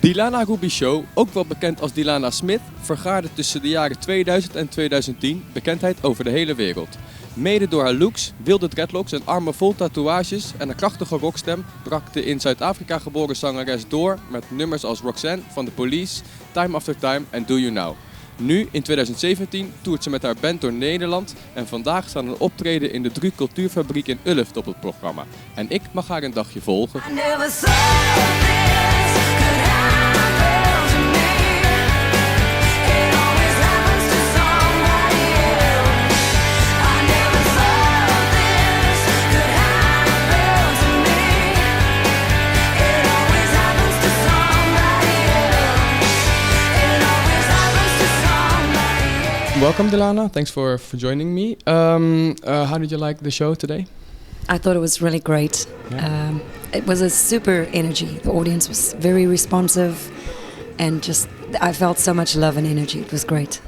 Dilana Show, ook wel bekend als Dilana Smith, vergaarde tussen de jaren 2000 en 2010 bekendheid over de hele wereld. Mede door haar looks, wilde dreadlocks en armen vol tatoeages en een krachtige rockstem brak de in Zuid-Afrika geboren zangeres door met nummers als Roxanne van The Police, Time After Time en Do You Now. Nu, in 2017, toert ze met haar band door Nederland en vandaag staan een optreden in de Dru Cultuurfabriek in Ulft op het programma. En ik mag haar een dagje volgen. Welcome, Dilana. Thanks for joining me. How did you like the show today? I thought it was really great. Yeah. It was a super energy. The audience was very responsive, and I felt so much love and energy. It was great.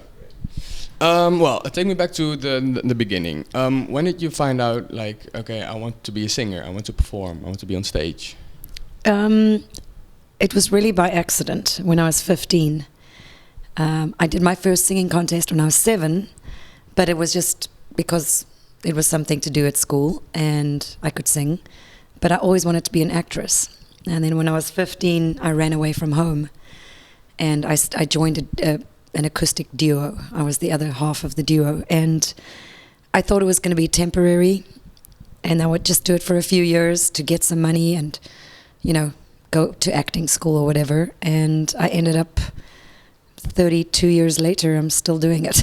Well, take me back to the beginning. When did you find out, like, okay, I want to be a singer, I want to perform, I want to be on stage? It was really by accident when I was 15. I did my first singing contest when I was 7, but it was just because it was something to do at school and I could sing. But I always wanted to be an actress. And then when I was 15, I ran away from home and I joined an acoustic duo. I was the other half of the duo, and I thought it was going to be temporary and I would just do it for a few years to get some money and, go to acting school or whatever. And I ended up 32 years later, I'm still doing it.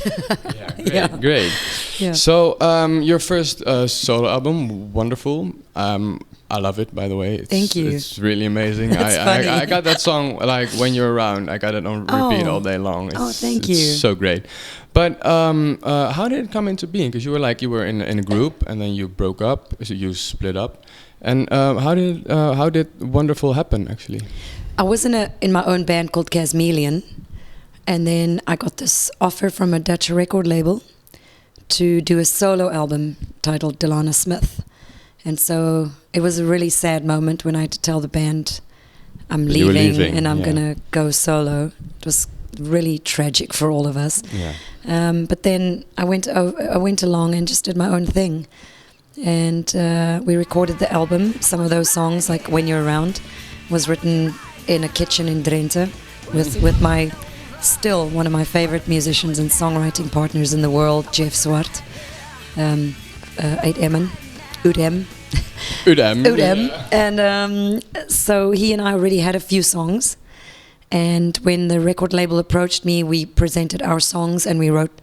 Yeah, great. Yeah. So, your first solo album, wonderful. I love it, by the way. Thank you. It's really amazing. Funny. I got that song, like, When You're Around. I got it on repeat all day long. Thank you. It's so great. But how did it come into being? Because you were in a group, and then you broke up, so you split up. And how did Wonderful happen, actually? I was in my own band called Casmelian. And then I got this offer from a Dutch record label to do a solo album titled Dilana Smith. And so it was a really sad moment when I had to tell the band I'm leaving and I'm going to go solo. It was really tragic for all of us. Yeah. But then I went along and just did my own thing. And we recorded the album. Some of those songs, like When You're Around, was written in a kitchen in Drenthe with my... still one of my favorite musicians and songwriting partners in the world, Jeff Swart, uit Emmen, Udem. And so he and I already had a few songs, and when the record label approached me, we presented our songs and we wrote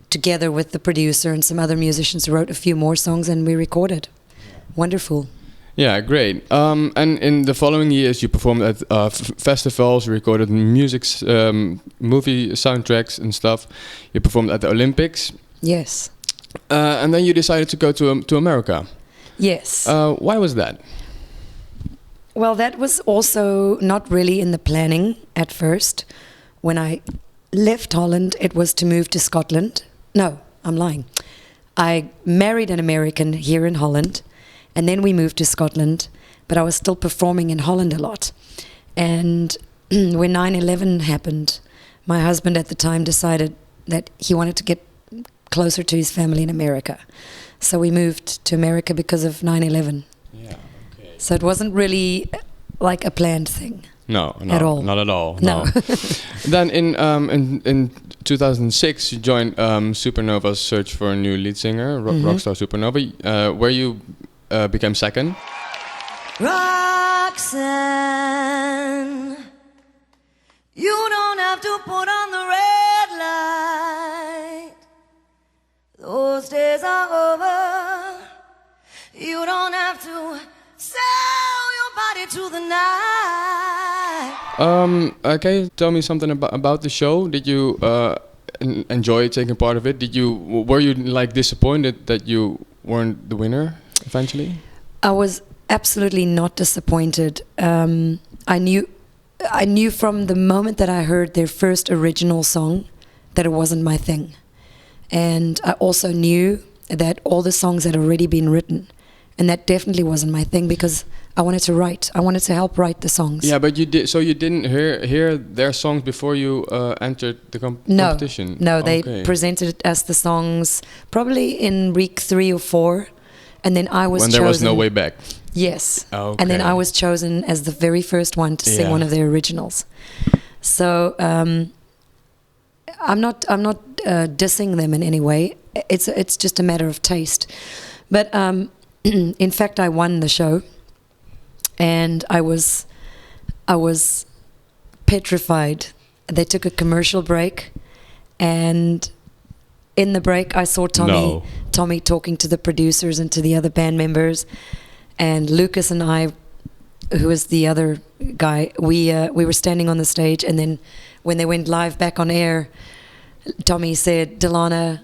together with the producer and some other musicians who wrote a few more songs, and we recorded. Wonderful. Yeah, great. And in the following years, you performed at festivals, you recorded music, movie soundtracks and stuff. You performed at the Olympics. Yes. And then you decided to go to America. Yes. Why was that? Well, that was also not really in the planning at first. When I left Holland, it was to move to Scotland. No, I'm lying. I married an American here in Holland. And then we moved to Scotland, but I was still performing in Holland a lot. And when 9/11 happened, my husband at the time decided that he wanted to get closer to his family in America. So we moved to America because of 9/11. Yeah, okay. So it wasn't really like a planned thing. No, at all. Not at all. No. Then in 2006, you joined Supernova's search for a new lead singer, Rockstar Supernova, where you became second. Roxanne, you don't have to put on the red light. Those days are over. You don't have to sell your body to the night. Can you tell me something about the show? Did you enjoy taking part of it? Were you like disappointed that you weren't the winner eventually? I was absolutely not disappointed. I knew from the moment that I heard their first original song that it wasn't my thing. And I also knew that all the songs had already been written And that definitely wasn't my thing because I wanted to write. I wanted to help write the songs. Yeah, but you did. So you didn't hear their songs before you entered the competition. No, they presented us the songs probably in week 3 or 4, and then I was when chosen. There was no way back. Yes, Okay. and then I was chosen as the very first one to sing one of their originals. So I'm not dissing them in any way. It's just a matter of taste. But in fact, I won the show. And I was petrified. They took a commercial break, and in the break I saw Tommy talking to the producers and to the other band members, and Lucas and I, who was the other guy, we were standing on the stage, and then when they went live back on air, Tommy said, "Dilana,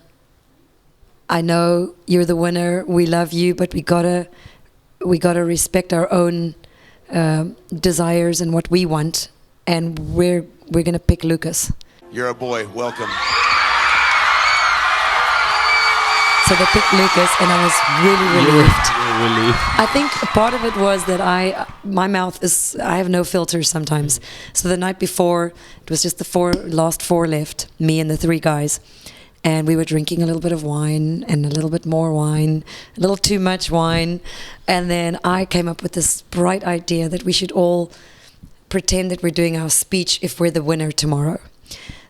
I know you're the winner. We love you, but we gotta respect our own desires and what we want, and we're gonna pick Lucas." You're a boy. Welcome. So they picked Lucas, and I was really relieved. I think a part of it was that my mouth I have no filter sometimes. So the night before, it was just the last four left, me and the 3 guys. And we were drinking a little bit of wine and a little bit more wine, a little too much wine. And then I came up with this bright idea that we should all pretend that we're doing our speech if we're the winner tomorrow.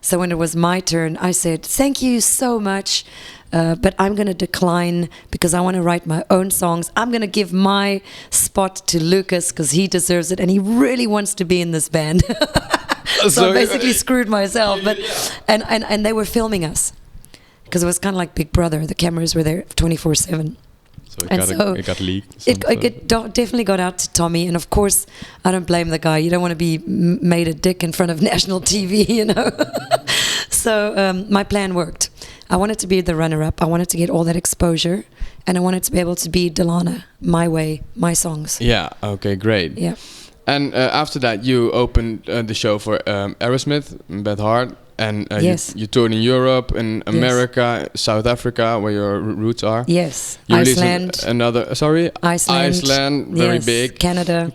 So when it was my turn, I said, "Thank you so much, but I'm going to decline because I want to write my own songs. I'm going to give my spot to Lucas because he deserves it and he really wants to be in this band." So I basically screwed myself. But and they were filming us. Because it was kind of like Big Brother. The cameras were there 24/7. So it got leaked. It definitely got out to Tommy. And of course, I don't blame the guy. You don't want to be made a dick in front of national TV, you know. So my plan worked. I wanted to be the runner-up. I wanted to get all that exposure. And I wanted to be able to be Dilana, my way, my songs. Yeah, okay, great. Yeah. And after that, you opened the show for Aerosmith, Beth Hart. And yes. you toured in Europe, in America, South Africa, where your roots are. Yes, you Iceland. Iceland, very big. Canada,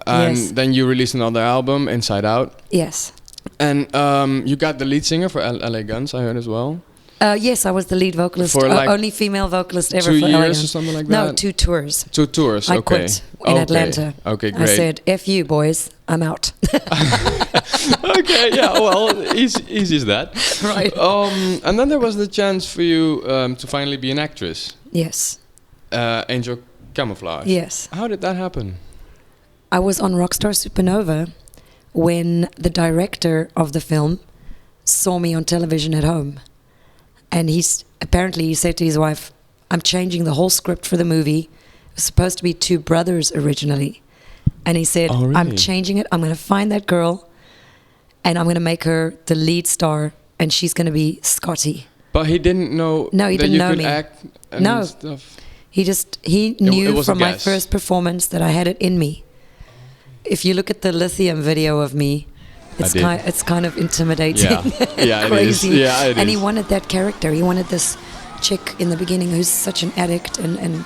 and then you released another album, Inside Out. Yes. And you got the lead singer for LA Guns, I heard as well. Yes, I was the lead vocalist, for like only female vocalist ever 2 for years LA or something like that. that? No, 2 tours. 2 tours, I quit in Atlanta. Okay, great. I said, "F you, boys, I'm out." Okay, yeah, well, easy as that. Right. And then there was the chance for you to finally be an actress. Yes. Angel Camouflage. Yes. How did that happen? I was on Rockstar Supernova when the director of the film saw me on television at home. And he said to his wife, "I'm changing the whole script for the movie. It was supposed to be 2 brothers originally." And he said, "Oh, really? I'm changing it. I'm going to find that girl and I'm going to make her the lead star and she's going to be Scotty." But he didn't know no, he that didn't you know could me. act and No. stuff? He knew it was from a my guess. first performance that I had it in me. If you look at the Lithium video of me, it's kind of intimidating. Yeah, crazy. It is. Yeah, it and is. he wanted that character. He wanted this chick in the beginning who's such an addict and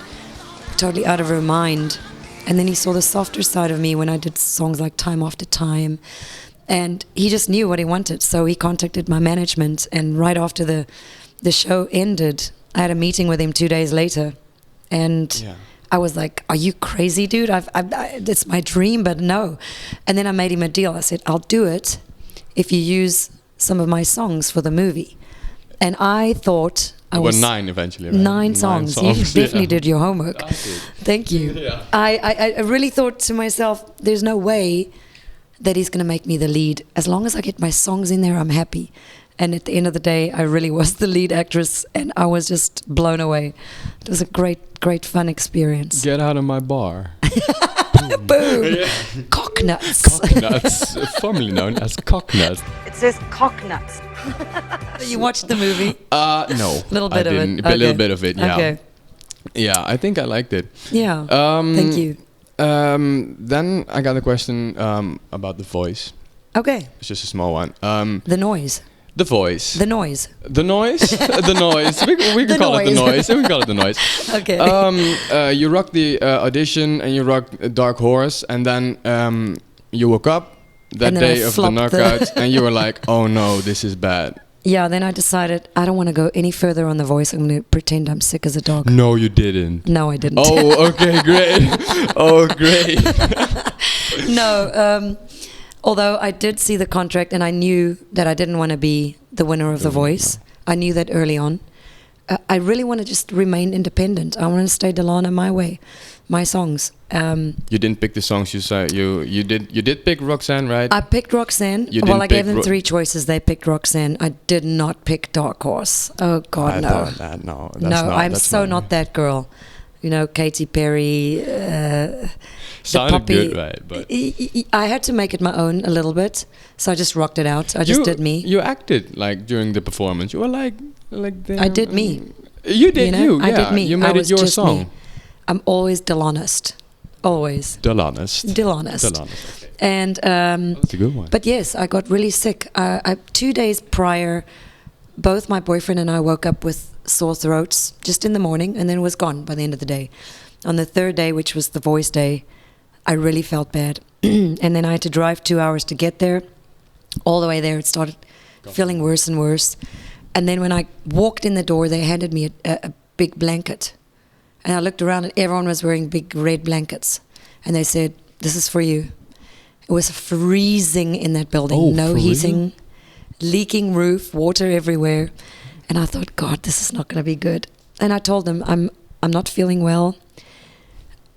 totally out of her mind. And then he saw the softer side of me when I did songs like Time After Time. And he just knew what he wanted. So he contacted my management. And right after the show ended, I had a meeting with him 2 days later. And I was like, "Are you crazy, dude? It's my dream, but no." And then I made him a deal. I said, "I'll do it if you use some of my songs for the movie." And I thought I was 9 eventually, right? 9 songs. You definitely did your homework. Thank you. Yeah. I really thought to myself, there's no way that he's going to make me the lead. As long as I get my songs in there, I'm happy. And at the end of the day, I really was the lead actress, and I was just blown away. It was a great fun experience. Get out of my bar. Boom! Yeah. Cocknuts. Cocknuts, formerly known as Cocknuts. It says cocknuts. You watched the movie? No. A little bit of it. A little bit of it, yeah. Okay. Yeah, I think I liked it. Yeah. Thank you. Then I got a question about the voice. Okay. It's just a small one. The noise. The Voice. The Noise. The Noise? The Noise. We can call it The Noise. We call it The Noise. Okay. You rocked the audition and you rocked Dark Horse, and then you woke up that day of the knockouts and you were like, oh no, this is bad. Yeah, then I decided I don't want to go any further on The Voice. I'm going to pretend I'm sick as a dog. No, you didn't. No, I didn't. Oh, okay, great. Oh, great. No, although I did see the contract and I knew that I didn't want to be the winner of The Voice. I knew that early on. I really want to just remain independent. I want to stay Dilana my way, my songs. You didn't pick the songs you said. You did pick Roxanne, right? I picked Roxanne. I gave them three choices. They picked Roxanne. I did not pick Dark Horse. Oh God, I no. thought that, no, that's no, not, I'm that's so not that girl. You know, Katy Perry. Sounded good, right? But I had to make it my own a little bit, so I just rocked it out. I just did me. You acted like during the performance. You were like I did me. You did you. Yeah. I did me. You made it your song. Me. I'm always Dilanaist. Always. Dilanaist. Okay. And that's a good one. But yes, I got really sick. 2 days prior, both my boyfriend and I woke up with sore throats just in the morning, and then it was gone by the end of the day. On the third day, which was the Voice day, I really felt bad. And then I had to drive 2 hours to get there. All the way there, it started feeling worse and worse. And then when I walked in the door, they handed me a big blanket. And I looked around and everyone was wearing big red blankets. And they said, this is for you. It was freezing in that building. Oh, no heating, real? Leaking roof, water everywhere. And I thought, God, this is not going to be good. And I told them, I'm not feeling well.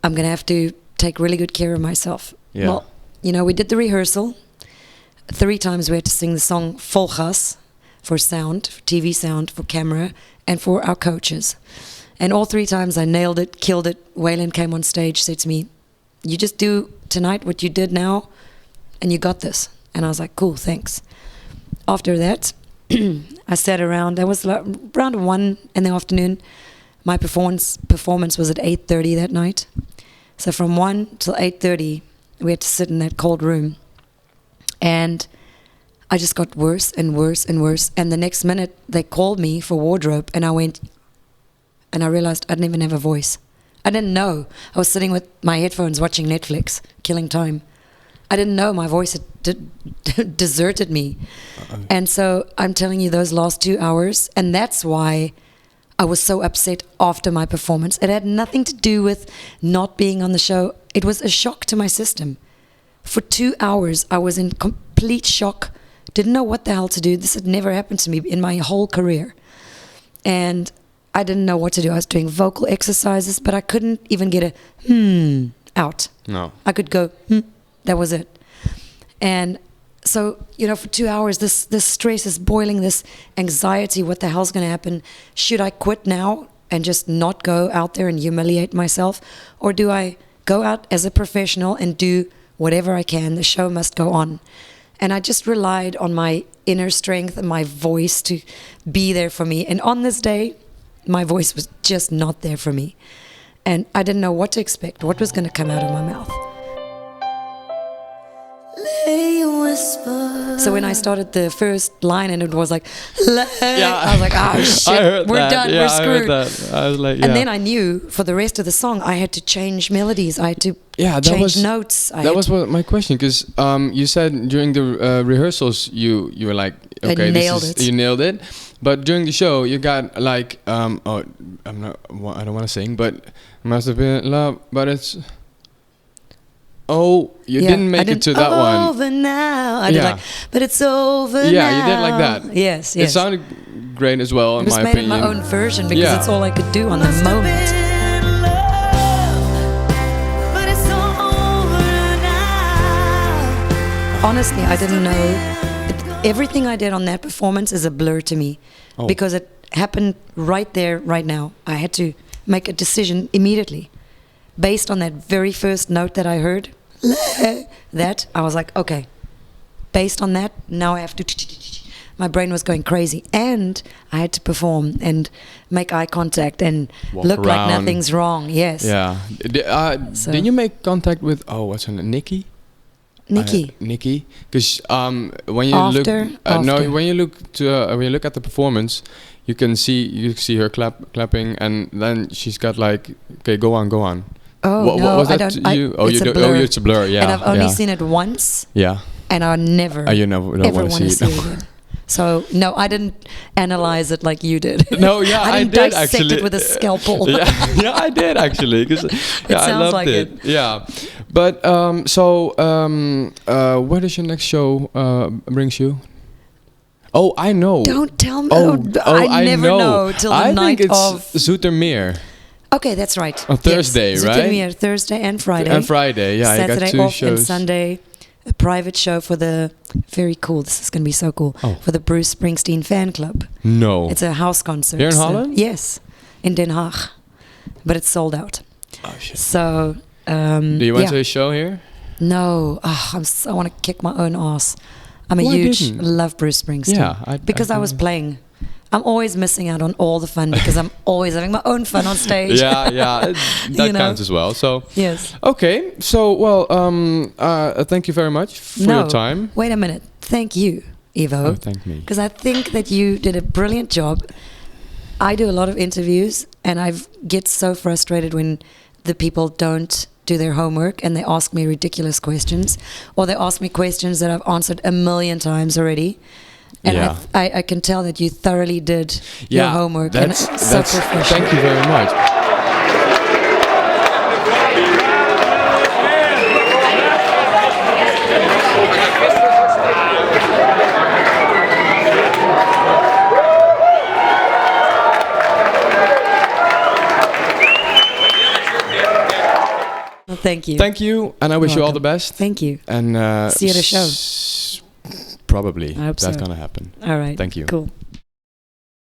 I'm going to have to take really good care of myself. Yeah. Well, you know, we did the rehearsal. 3 times we had to sing the song Vol Gas for sound, for TV sound, for camera, and for our coaches. And all 3 times I nailed it, killed it. Waylon came on stage, said to me, you just do tonight what you did now, and you got this. And I was like, cool, thanks. After that, I sat around. There was like around 1 in the afternoon. My performance was at 8:30 that night. So from 1 till 8:30, we had to sit in that cold room. And I just got worse and worse and worse. And the next minute, they called me for wardrobe, and I went, and I realized I didn't even have a voice. I didn't know. I was sitting with my headphones watching Netflix, killing time. I didn't know my voice had deserted me. And so I'm telling you, those last 2 hours, and that's why I was so upset after my performance. It had nothing to do with not being on the show. It was a shock to my system. For 2 hours, I was in complete shock. Didn't know what the hell to do. This had never happened to me in my whole career. And I didn't know what to do. I was doing vocal exercises, but I couldn't even get a out. No. I could go, that was it. And so, you know, for 2 hours, this stress is boiling, this anxiety, what the hell's going to happen? Should I quit now and just not go out there and humiliate myself? Or do I go out as a professional and do whatever I can? The show must go on. And I just relied on my inner strength and my voice to be there for me. And on this day, my voice was just not there for me. And I didn't know what to expect, what was going to come out of my mouth. So when I started the first line and it was like, I was like, oh shit, we're done, we're screwed. I was like, and then I knew for the rest of the song, I had to change melodies, I had to change notes. That was my question, because you said during the rehearsals you were like, okay, you nailed it. But during the show, you got like, I don't want to sing, but it must have been love, but it's. Oh, you didn't make it to that one. Over now. I did like, but it's over now. Yeah, you did like that. Yes. It sounded great as well, in my opinion. I just made my own version because it's all I could do on the moment. Honestly, I didn't know. Everything I did on that performance is a blur to me because it happened right there, right now. I had to make a decision immediately. Based on that very first note that I heard, that, I was like, okay, based on that, now I have to, my brain was going crazy. And I had to perform and make eye contact and look like nothing's wrong, yes. Yeah. Did you make contact with, what's her name, Nikki? Nikki. Nikki, because when you After? when you look at the performance, you see her clapping, and then she's got like, okay, go on. Oh, what no, was I that don't. you? It's a blur. It's a blur. Yeah, And I've only seen it once, Yeah. and I never, You never don't ever want want to see it. again. So, no, I didn't analyze it like you did. No, yeah, I didn't did dissect actually. it with a scalpel. yeah, I did actually. 'Cause, I sounds loved like it. it. Yeah, but where does your next show brings you? Oh, I know. Don't tell me. I never know till the I night think it's of. Zoetermeer. Okay, that's right. On Thursday, yes. right? Zoetermeer, Thursday and Friday. And Friday, yeah, Saturday I got 2 off shows. and Sunday, a private show for the very cool. This is going to be so cool Oh. for the Bruce Springsteen fan club. No. It's a house concert. Here in so- Holland? Yes, in Den Haag, but it's sold out. Oh shit. So. Do you went yeah. to a show here? No, I want to kick my own ass. I'm a Why huge didn't? love Bruce Springsteen. Yeah, because I was playing. I'm always missing out on all the fun because I'm always having my own fun on stage. Yeah, that You know? counts as well. So Yes. okay, so well, thank you very much for your time. Wait a minute. Thank you, Ivo. Oh, thank me. Because I think that you did a brilliant job. I do a lot of interviews, and I get so frustrated when the people don't do their homework and they ask me ridiculous questions, or they ask me questions that I've answered a million times already. And Yeah. I can tell that you thoroughly did your homework. And so professional. Thank you very much. Well, thank you. Thank you, and I wish you all the welcome. best. Thank you. And See you at a show. Probably I hope that's so. gonna happen. All right. Thank you. Cool.